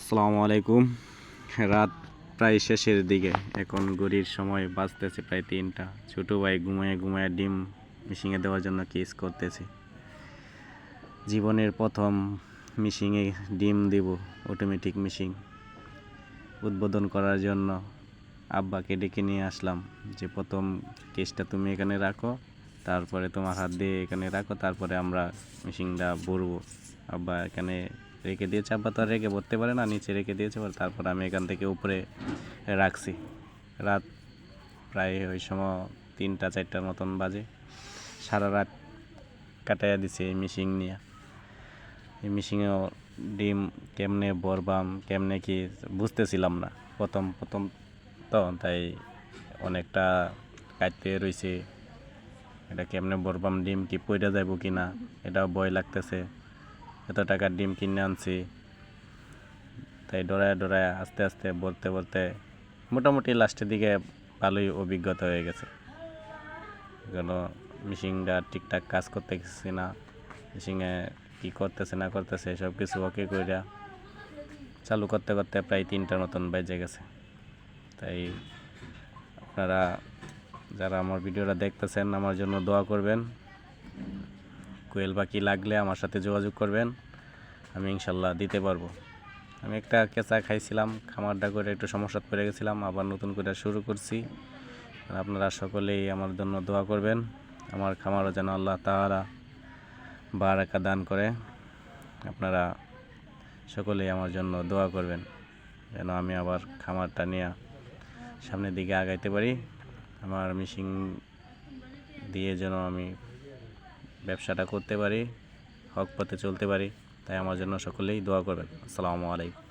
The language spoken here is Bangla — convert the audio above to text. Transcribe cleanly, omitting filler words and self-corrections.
আসসালামু আলাইকুম। রাত প্রায় শেষের দিকে, এখন ঘড়ির সময় বাজতেছে প্রায় 3টা। ছোটো ভাই ঘুমায় ঘুমায় ডিম মিশিংয়ে দেওয়ার জন্য কেস করতেছে। জীবনের প্রথম মিশিংয়ে ডিম দিব, অটোমেটিক মিশিং উদ্বোধন করার জন্য আব্বাকে ডেকে নিয়ে আসলাম যে প্রথম কেসটা তুমি এখানে রাখো, তারপরে তোমার হাত দিয়ে এখানে রাখো, তারপরে আমরা মিশিংটা ভরবো। আব্বা এখানে রেখে দিয়েছে, আব্বা তো আর রেখে ভরতে পারে না, নিচে রেখে দিয়েছে। তারপর আমি এখান থেকে উপরে রাখছি। রাত প্রায় ওই সময় 3টা-4টার মতন বাজে। সারা রাত কাটাইয়া দিছে এই মিশিং নিয়ে। এই মিশিংয়েও ডিম কেমনে ভরবাম, কেমনে কি বুঝতেছিলাম না প্রথম তো, তাই অনেকটা কাটতে রয়েছে। এটা কেমনে ভরবাম, ডিম কি পইড়া যাইব কি না এটাও ভয় লাগতেছে। এত টাকার ডিম কিনে আনছি, তাই ডরায় আস্তে আস্তে ভরতে মোটামুটি লাস্টের দিকে ভালোই অভিজ্ঞতা হয়ে গেছে। কেন মেশিনটা ঠিকঠাক কাজ করতেছি না, মেশিনে কী করতেছে না করতেছে সব কিছু ওকে কইরা চালু করতে প্রায় 3টার মতন বেজে গেছে। তাই আপনারা যারা আমার ভিডিওটা দেখতেছেন আমার জন্য দোয়া করবেন। কোয়েল পাখি লাগলে আমার সাথে যোগাযোগ করবেন, আমি ইনশাল্লাহ দিতে পারবো। আমি একটা কেঁচা খাইছিলাম, খামারটা করে একটু সমস্যা পড়ে গেছিলাম, আবার নতুন করে শুরু করছি। আপনারা সকলেই আমার জন্য দোয়া করবেন, আমার খামারও যেন আল্লাহ তাআলা বারাকা দান করে। আপনারা সকলেই আমার জন্য দোয়া করবেন যেন আমি আবার খামারটা নিয়ে সামনের দিকে আগাইতে পারি, আমার মেশিন দিয়ে যেন আমি ব্যবসাটা করতে পারি, হক পথে চলতে পারি। তাই আমার জন্য সকলেই দোয়া করবেন। আসসালামু আলাইকুম।